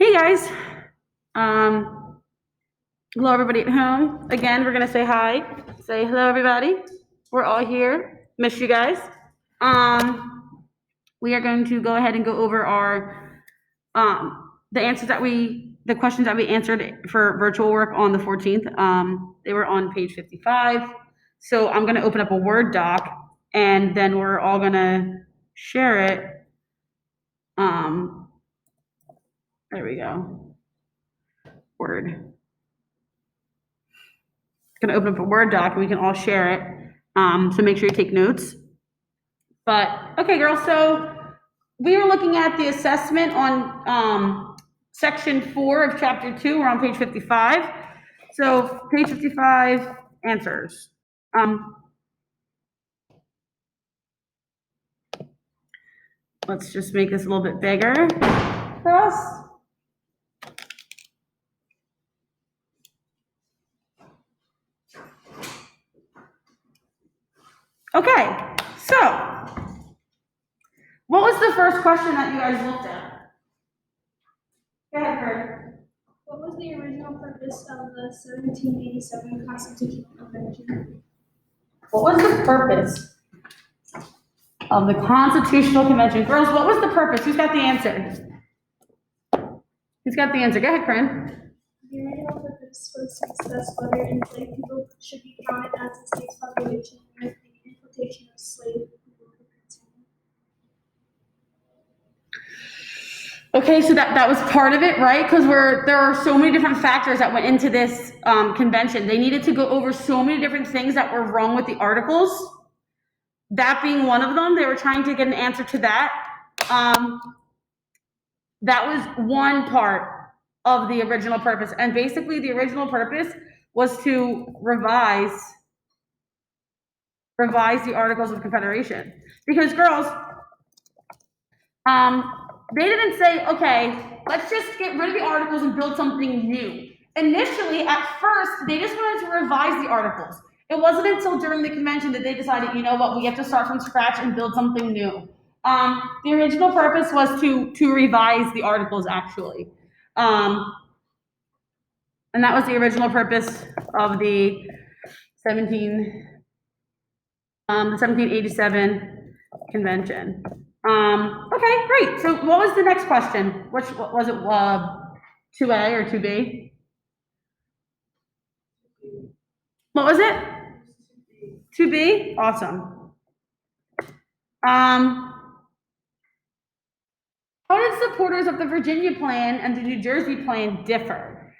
Hey guys. Hello everybody at home. Again, we're gonna say hi. Say hello everybody. We're all here. Miss you guys. We are going to go ahead and go over our the questions that we answered for virtual work on the 14th. They were on page 55. So I'm gonna open up a Word doc and then we're all gonna share it. There we go. Word. Gonna open up a Word doc and we can all share it. So make sure you take notes. But, okay, girls, so we were looking at the assessment on section 4 of chapter 2. We're on page 55. So page 55, answers. Let's just make this a little bit bigger for us. Okay, so what was the first question that you guys looked at? Go ahead, Fred. What was the original purpose of the 1787 Constitutional Convention? What was the purpose of the Constitutional Convention? Girls, what was the purpose? Who's got the answer? Who's got the answer? Go ahead, Corinne. The original purpose was to discuss whether enslaved people should be counted as the state's population and the importation of slave people could continue. Okay, so that was part of it, right? Because there are so many different factors that went into this convention. They needed to go over so many different things that were wrong with the articles. That being one of them, they were trying to get an answer to that. That was one part of the original purpose. And basically the original purpose was to revise the Articles of Confederation. Because girls, they didn't say, okay, let's just get rid of the articles and build something new. Initially, at first, they just wanted to revise the articles. It wasn't until during the convention that they decided, you know what, we have to start from scratch and build something new. The original purpose was to revise the articles, actually. And that was the original purpose of the 1787 convention. Okay, great. So what was the next question? What was it, 2A or 2B? What was it? 2B? Awesome. How did supporters of the Virginia Plan and the New Jersey Plan differ?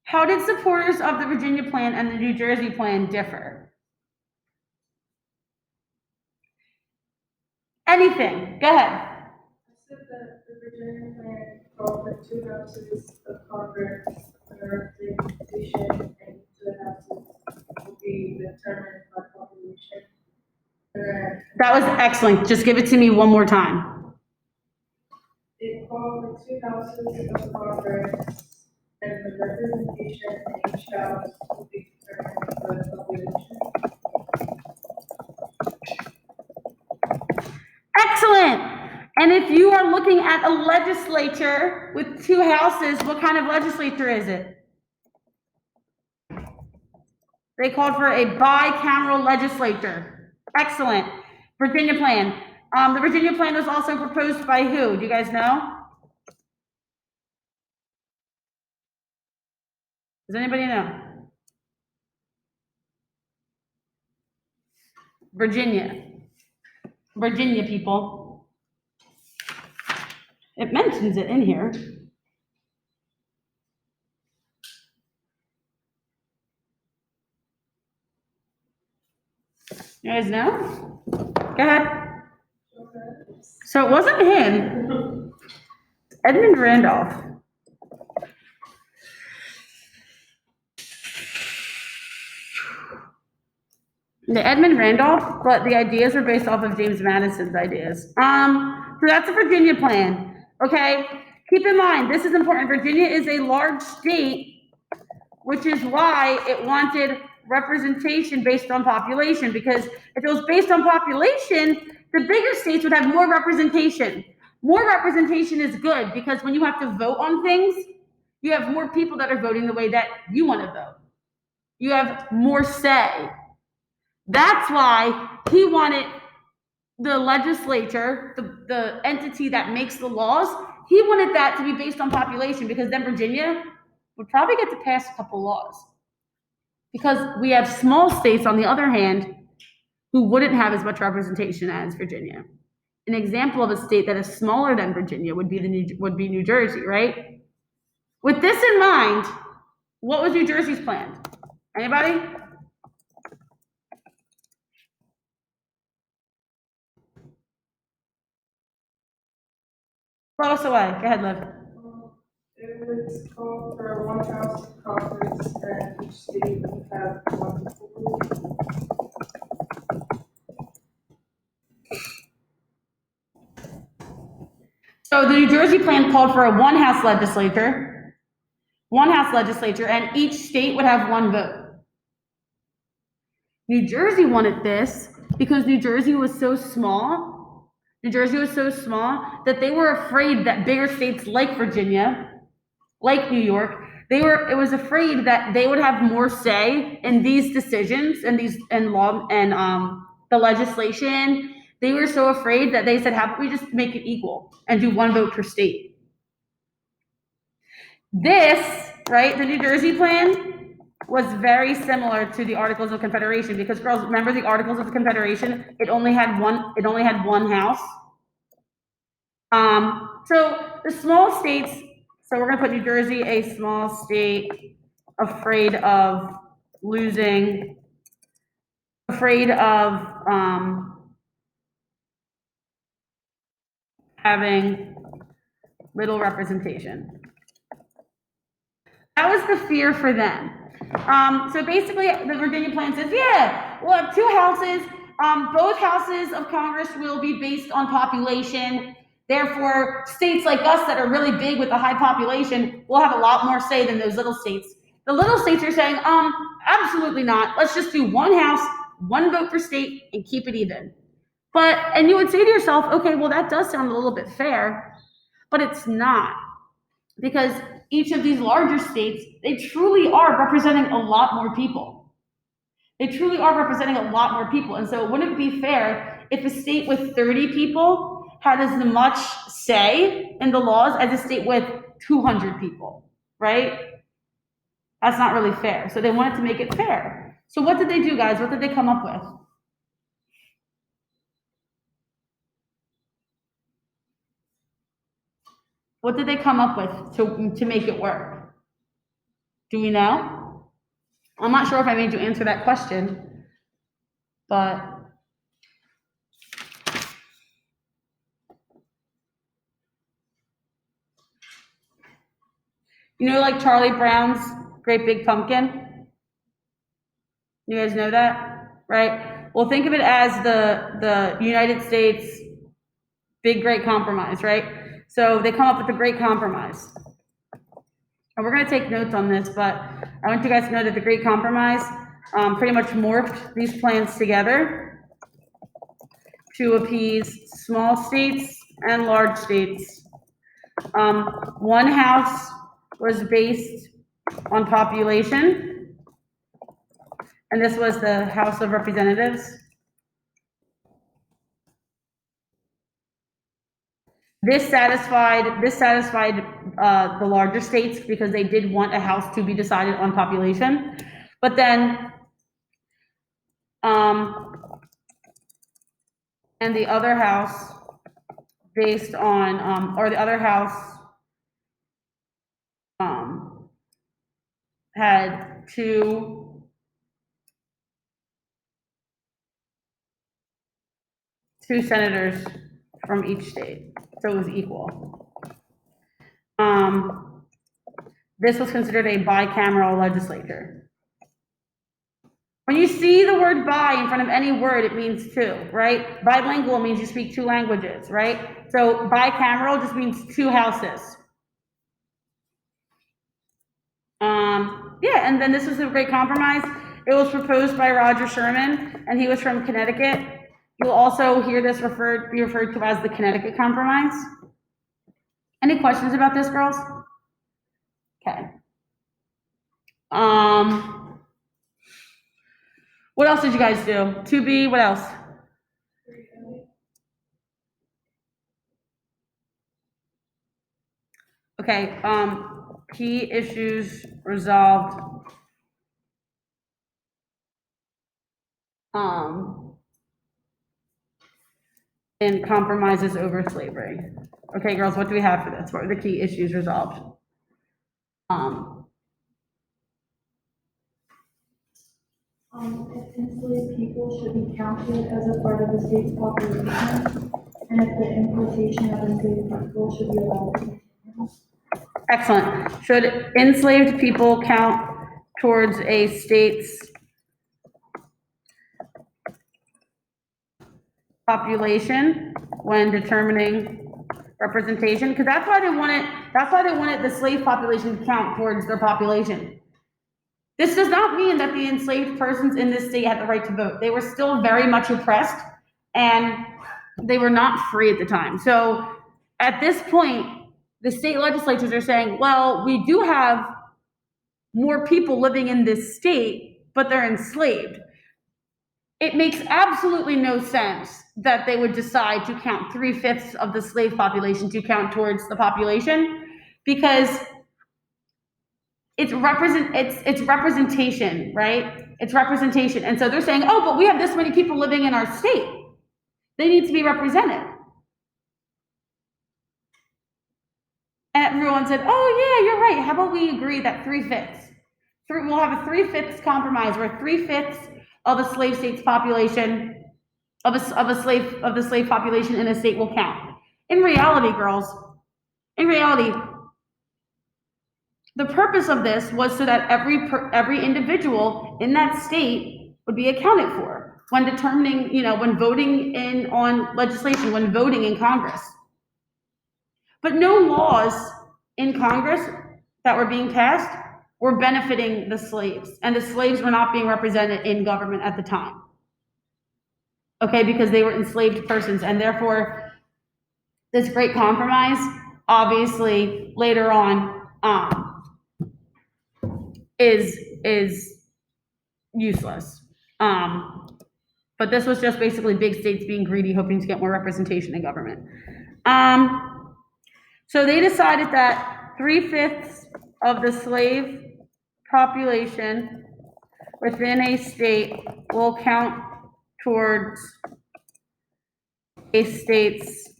How did supporters of the Virginia Plan and the New Jersey Plan differ? Anything. Go ahead. I said that the Virginia Plan called for 2 houses of Congress under the Constitution, and 2 houses will be determined by population. That was excellent. Just give it to me one more time. It called for 2 houses of Congress, and the representation in each house will be determined by population. Excellent. And if you are looking at a legislature with 2 houses, what kind of legislature is it? They called for a bicameral legislature. Excellent. Virginia Plan. The Virginia Plan was also proposed by who? Do you guys know? Does anybody know? Virginia. Virginia people. It mentions it in here. You guys know? Go ahead. So it wasn't him. It's Edmund Randolph. The Edmund Randolph, but the ideas were based off of James Madison's ideas. So that's the Virginia Plan, okay? Keep in mind, this is important. Virginia is a large state, which is why it wanted representation based on population, because if it was based on population, the bigger states would have more representation. More representation is good because when you have to vote on things, you have more people that are voting the way that you want to vote. You have more say. That's why he wanted the legislature, the entity that makes the laws, he wanted that to be based on population because then Virginia would probably get to pass a couple laws. Because we have small states, on the other hand, who wouldn't have as much representation as Virginia. An example of a state that is smaller than Virginia would be New Jersey, right? With this in mind, what was New Jersey's plan? Anybody? Blow us away. Go ahead, Liv. It's called for one house conference and each state would have one people. So the New Jersey plan called for a one-house legislature, and each state would have one vote. New Jersey wanted this because New Jersey was so small that they were afraid that bigger states like Virginia, like New York, it was afraid that they would have more say in these decisions and the legislation. They were so afraid that they said, how about we just make it equal and do one vote per state? This, right, the New Jersey plan was very similar to the Articles of Confederation because, girls, remember the Articles of Confederation? It only had one house. So the small states, so we're gonna put New Jersey, a small state, afraid of losing, afraid of having little representation. That was the fear for them. So basically, the Virginia plan says, yeah, we'll have two houses. Both houses of Congress will be based on population. Therefore, states like us that are really big with a high population will have a lot more say than those little states. The little states are saying, absolutely not. Let's just do one house, one vote per state, and keep it even. And you would say to yourself, okay, well, that does sound a little bit fair, but it's not. Because each of these larger states, they truly are representing a lot more people. And so it wouldn't be fair if a state with 30 people had as much say in the laws as a state with 200 people, right? That's not really fair. So they wanted to make it fair. So what did they do, guys? What did they come up with? What did they come up with to make it work? Do we know? I'm not sure if I made you answer that question, but you know, like Charlie Brown's Great Big Pumpkin? You guys know that, right? Well, think of it as the United States Big Great Compromise, right? So they come up with the Great Compromise. And we're gonna take notes on this, but I want you guys to know that the Great Compromise pretty much morphed these plans together to appease small states and large states. One house was based on population, and this was the House of Representatives. This satisfied the larger states because they did want a house to be decided on population, but then and the other house based on or the other house had two senators from each state, so it was equal. This was considered a bicameral legislature. When you see the word bi in front of any word, it means two, right? Bilingual means you speak two languages, right? So bicameral just means two houses. Yeah, and then this was the Great Compromise. It was proposed by Roger Sherman, and he was from Connecticut. You'll also hear this be referred to as the Connecticut Compromise. Any questions about this, girls? Okay. What else did you guys do? 2B, what else? Okay, key issues resolved. And compromises over slavery. Okay, girls, what do we have for this? What are the key issues resolved? If enslaved people should be counted as a part of the state's population, and if the importation of enslaved people should be allowed to continue. Excellent. Should enslaved people count towards a state's population when determining representation? Because that's why they wanted the slave population to count towards their population. This does not mean that the enslaved persons in this state had the right to vote. They were still very much oppressed, and they were not free at the time. So at this point, the state legislatures are saying, well, we do have more people living in this state, but they're enslaved. It makes absolutely no sense that they would decide to count 3/5 of the slave population to count towards the population, because it's representation, right? It's representation. And so they're saying, oh, but we have this many people living in our state. They need to be represented. And everyone said, oh yeah, you're right. How about we agree that 3/5? We'll have a 3/5 compromise where 3/5 of a slave state's population, of the slave population in a state will count. In reality, girls, the purpose of this was so that every individual in that state would be accounted for when determining, when voting on legislation, when voting in Congress. But no laws in Congress that were being passed were benefiting the slaves, and the slaves were not being represented in government at the time. Okay, because they were enslaved persons, and therefore this great compromise, obviously later on, is useless. But this was just basically big states being greedy, hoping to get more representation in government. So they decided that 3/5 of the slave population within a state will count towards a state's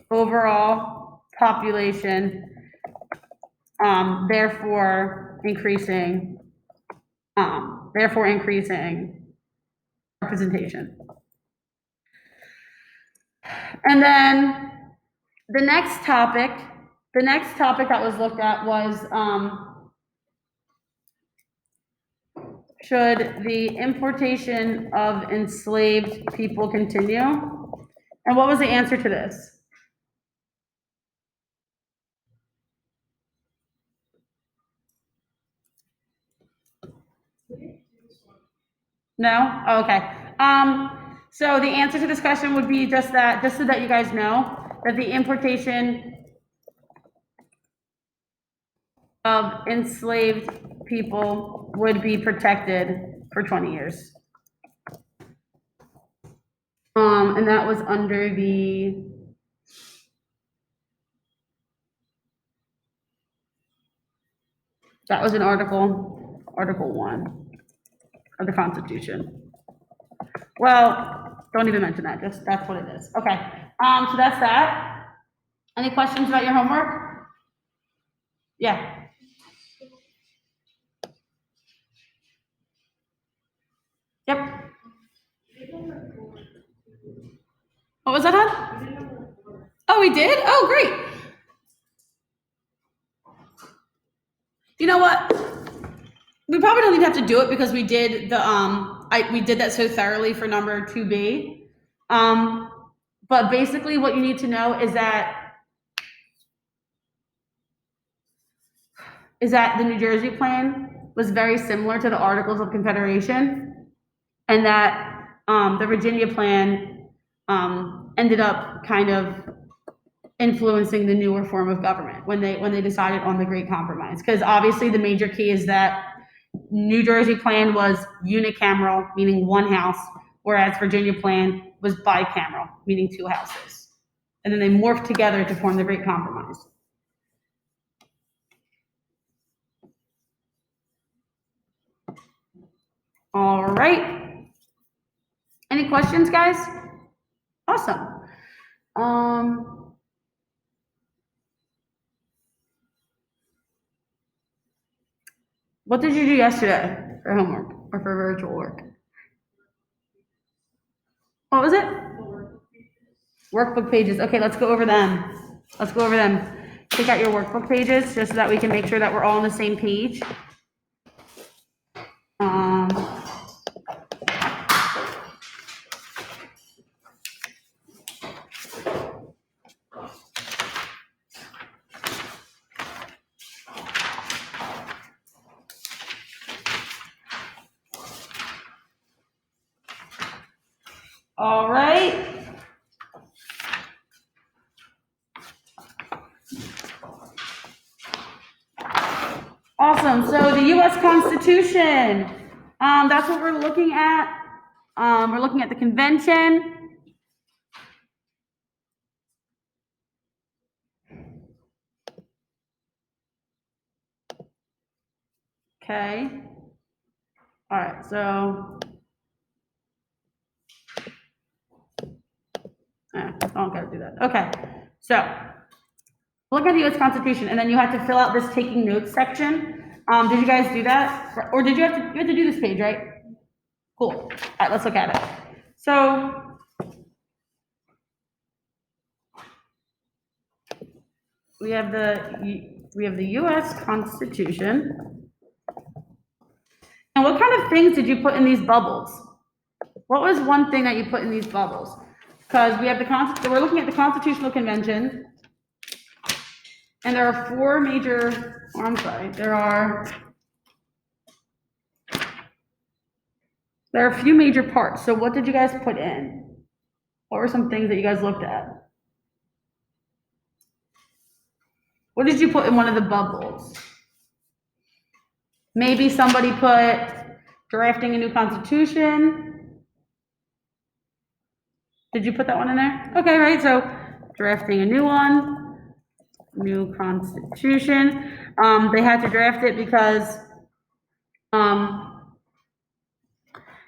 overall population, therefore increasing representation. And then the next topic that was looked at was, should the importation of enslaved people continue? And what was the answer to this? No? Oh, okay. So the answer to this question would be just so that you guys know, that the importation of enslaved people would be protected for 20 years. And that was under that was in Article 1 of the Constitution. Well, don't even mention that, that's what it is. Okay, so that's that. Any questions about your homework? Yeah. Yep. What was that on? Oh, we did? Oh, great. You know what? We probably don't even have to do it because we did we did that so thoroughly for number 2B. But basically what you need to know is that the New Jersey plan was very similar to the Articles of Confederation, and that the Virginia plan ended up kind of influencing the newer form of government when they decided on the Great Compromise. Because obviously the major key is that New Jersey plan was unicameral, meaning one house, whereas Virginia plan was bicameral, meaning two houses. And then they morphed together to form the Great Compromise. All right. Any questions, guys? Awesome. What did you do yesterday for homework or for virtual work? What was it? Workbook pages. Okay, let's go over them. Let's go over them. Take out your workbook pages just so that we can make sure that we're all on the same page. All right. Awesome. So the U.S. Constitution, that's what we're looking at. We're looking at the convention. Okay. All right. So, I don't gotta do that. Okay. So, look at the U.S. Constitution, and then you have to fill out this taking notes section. Did you guys do that? Or did you have to do this page, right? Cool. All right, let's look at it. So, we have the U.S. Constitution. And what kind of things did you put in these bubbles? What was one thing that you put in these bubbles? Because we have we're looking at the Constitutional Convention. And there are four major, there are a few major parts. So what did you guys put in? What were some things that you guys looked at? What did you put in one of the bubbles? Maybe somebody put drafting a new constitution. Did you put that one in there? Okay, right, so drafting a new one, new constitution. They had to draft it because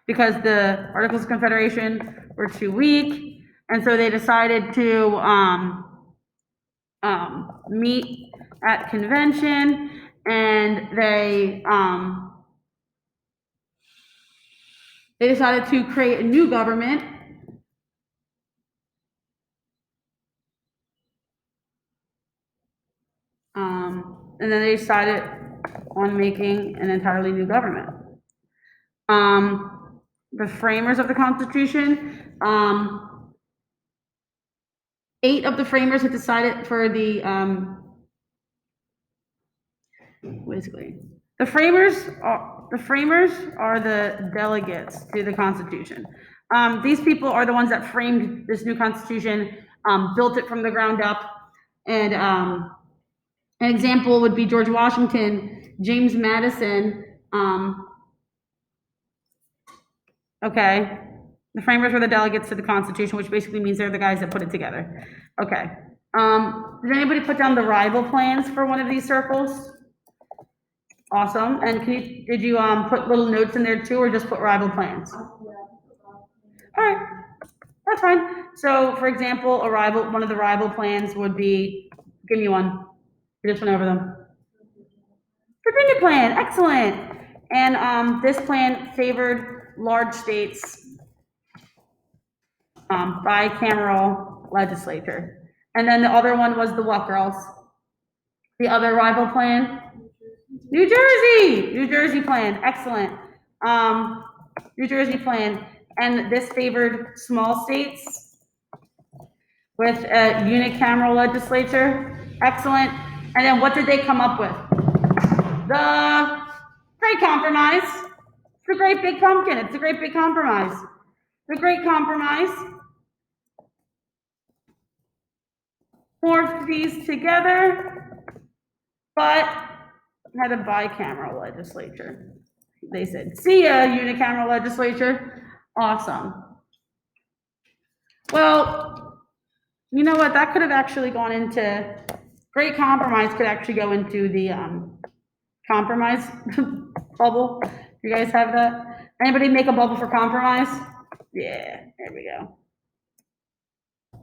the Articles of Confederation were too weak, and so they decided to meet at convention, and they decided to create a new government. And then they decided on making an entirely new government. The framers of the Constitution, 8 of the framers had decided for the, the framers are the delegates to the Constitution. These people are the ones that framed this new Constitution, built it from the ground up, and an example would be George Washington, James Madison. Okay, the framers were the delegates to the Constitution, which basically means they're the guys that put it together. Okay. Did anybody put down the rival plans for one of these circles? Awesome. And did you put little notes in there too, or just put rival plans? All right, that's fine. So, for example, one of the rival plans would be, give me one. We just went over them. Virginia plan, excellent. And this plan favored large states, bicameral legislature. And then the other one was the what, girls? The other rival plan? New Jersey plan, excellent. New Jersey plan. And this favored small states with a unicameral legislature, excellent. And then what did they come up with? The Great Compromise. It's the Great Big Pumpkin. It's the Great Big Compromise. The Great Compromise. morphed these together, but had a bicameral legislature. They said, see ya, unicameral legislature. Awesome. Well, you know what? That could have actually gone into, great compromise could actually go into the compromise bubble. You guys have that? Anybody make a bubble for compromise? Yeah, there we go.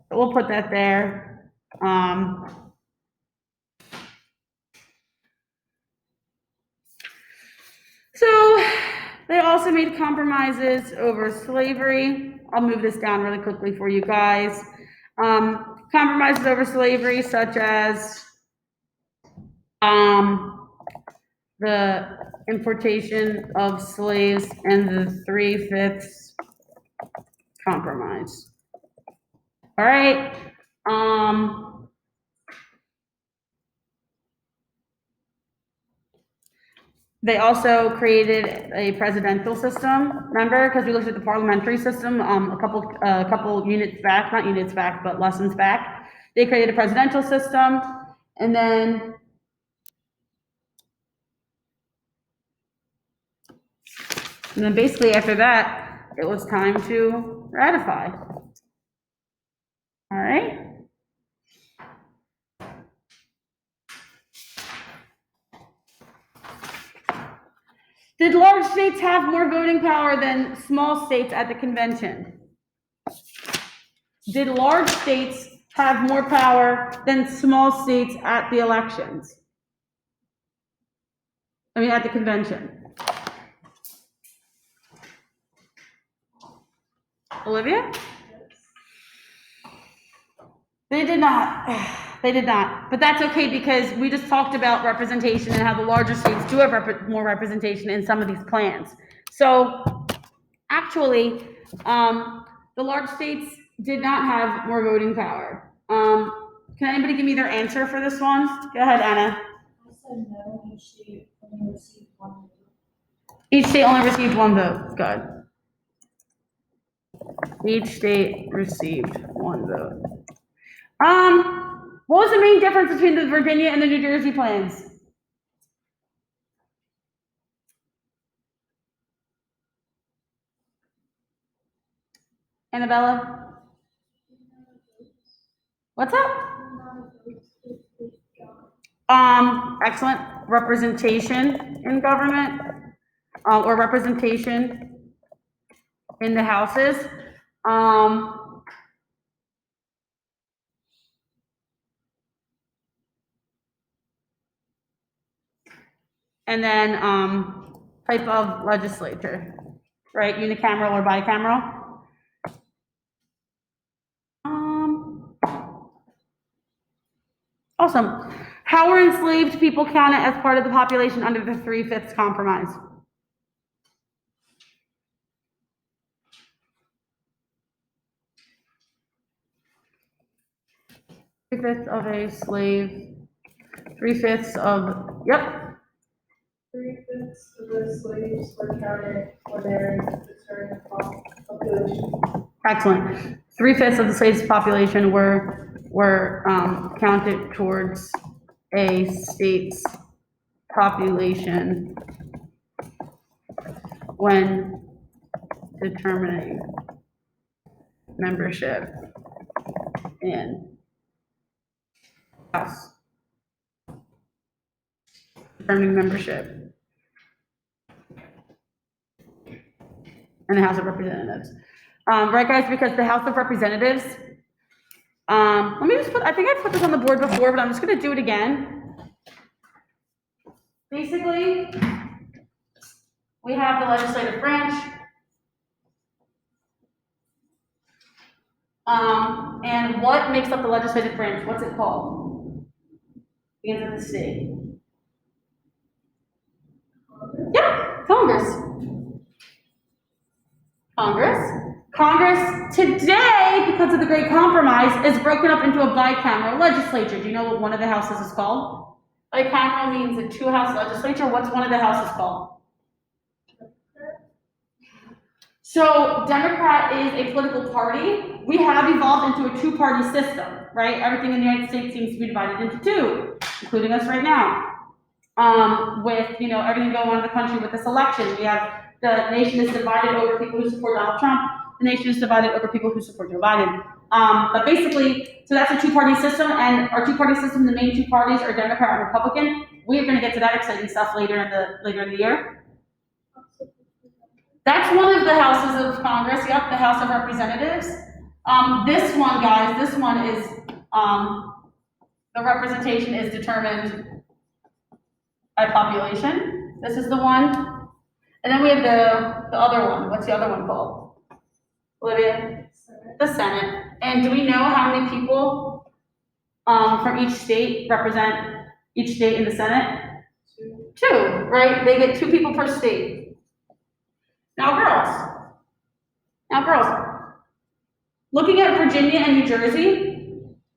So we'll put that there. So they also made compromises over slavery. I'll move this down really quickly for you guys. Compromises over slavery such as the importation of slaves and the 3/5 compromise. All right. They also created a presidential system, remember? Because we looked at the parliamentary system a couple units back, not units back, but lessons back. They created a presidential system, and then basically after that, it was time to ratify. All right? Did large states have more voting power than small states at the convention? Did large states have more power than small states at the elections? I mean, at the convention. Olivia? They did not. They did not. But that's okay because we just talked about representation and how the larger states do have more representation in some of these plans. So actually, the large states did not have more voting power. Can anybody give me their answer for this one? Go ahead, Anna. I said no, each state only received one vote. Each state only received one vote. Good. Each state received one vote. What was the main difference between the Virginia and the New Jersey plans? Annabella? What's up? Excellent representation in government, or representation in the houses. And then, type of legislature, right? Unicameral or bicameral? Awesome. How were enslaved people counted as part of the population under the 3/5 compromise? Three-fifths of a slave, 3/5 of, yep. 3/5 of the slaves were counted for their return population. Excellent. 3/5 of the slaves' population were counted towards a state's population when determining membership in House. Determining membership in the House of Representatives. Right, guys, because the House of Representatives, let me just put, I think I put this on the board before, but I'm just gonna do it again. Basically, we have the legislative branch. And what makes up the legislative branch? What's it called? Begins with the C. Yep, Congress. Congress today, because of the Great Compromise, is broken up into a bicameral legislature. Do you know what one of the houses is called? Bicameral means a two-house legislature. What's one of the houses called? So Democrat is a political party. We have evolved into a two-party system, right? Everything in the United States seems to be divided into two, including us right now. With, you know, everything going on in the country with this election, we have the nation is divided over people who support Donald Trump. The nation is divided over people who support Joe Biden. But basically, so that's a two-party system, and our two-party system, the main two parties are Democrat and Republican. We are going to get to that exciting stuff later in the year. That's one of the houses of Congress. Yep, the House of Representatives. This one, guys, this one is the representation is determined by population. This is the one, and then we have the other one. What's the other one called? Olivia? The Senate. And do we know how many people from each state represent each state in the Senate? Two, right? They get 2 people per state. Now, girls, looking at Virginia and New Jersey,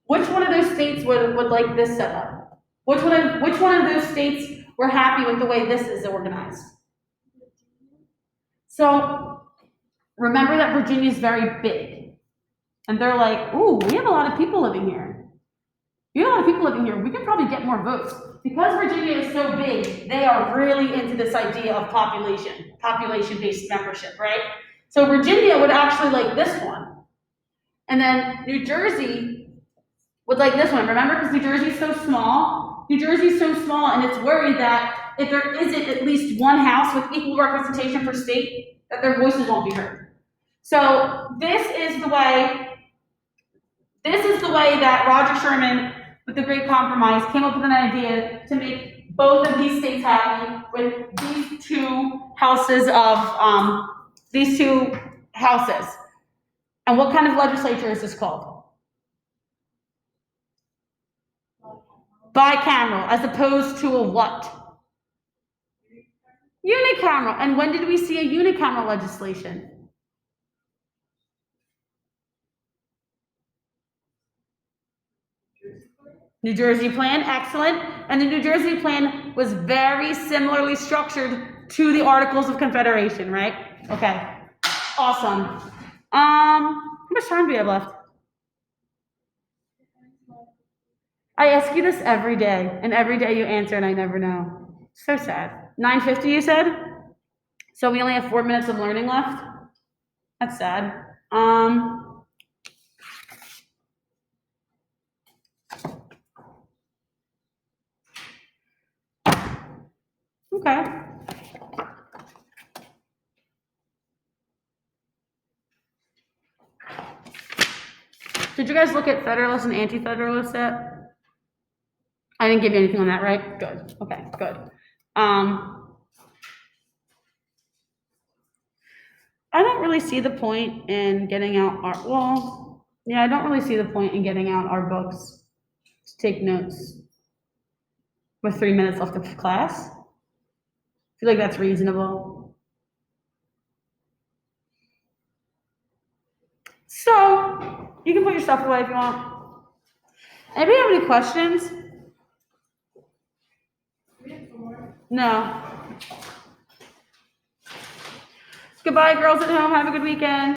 which one of those states would like this setup? Which one of those states were happy with the way this is organized? So, remember that Virginia is very big. And they're like, ooh, we have a lot of people living here. We can probably get more votes. Because Virginia is so big, they are really into this idea of population-based membership, right? So Virginia would actually like this one. And then New Jersey would like this one. Remember, because New Jersey is so small, and it's worried that if there isn't at least one house with equal representation per state, that their voices won't be heard. So this is the way that Roger Sherman, with the Great Compromise, came up with an idea to make both of these states happy with these two houses. And what kind of legislature is this called? Bicameral, as opposed to a what? Unicameral. And when did we see a unicameral legislation? New Jersey Plan, excellent. And the New Jersey Plan was very similarly structured to the Articles of Confederation, right? Okay, awesome. How much time do we have left? I ask you this every day, and every day you answer, and I never know. So sad. 9:50, you said? So we only have 4 minutes of learning left? That's sad. Okay. Did you guys look at Federalist and Anti-Federalist yet? I didn't give you anything on that, right? Good. Okay, good. I don't really see the point in getting out I don't really see the point in getting out our books to take notes with 3 minutes left of class. I feel like that's reasonable. So, you can put your stuff away if you want. Anybody have any questions? No. Goodbye, girls at home. Have a good weekend.